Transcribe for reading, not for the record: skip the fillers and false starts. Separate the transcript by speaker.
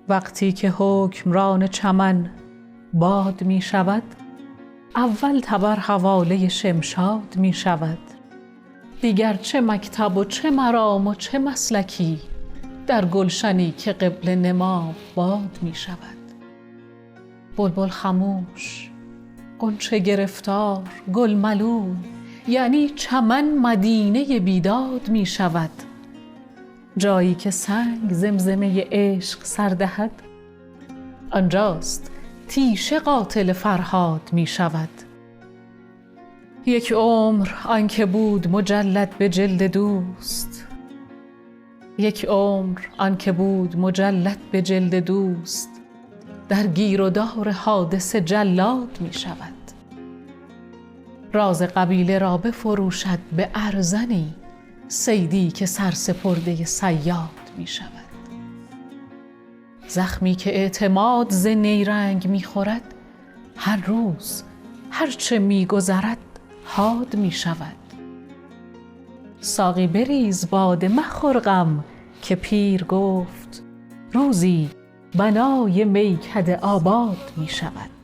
Speaker 1: وقتی که حکمران چمن باد می شود، اول تبر حواله شمشاد می شود. دیگر چه مکتب و چه مرام و چه مسلکی، در گلشنی که قبله نما باد می شود. بلبل خموش، غنچه گرفتار، گل ملول، یعنی چمن مدینه بیداد می شود. جایی که سنگ زمزمه عشق سر دهد، آنجاست تیشه قاتل فرهاد می شود. یک عمر آنکه بود مجلد به جلد دوست، یک عمر آنکه بود مجلد به جلد دوست، در گیر و دار حادثه جلاد می شود. راز قبیله را بفروشد به ارزنی، صیدی که سرسپرده صیاد می شود. زخمی که اعتماد ز نیرنگ می خورد، هر روز هرچه می گذرد حاد می شود. ساقی بریز باده مخور غم، که پیر گفت روزی بنای میکده آباد می شود.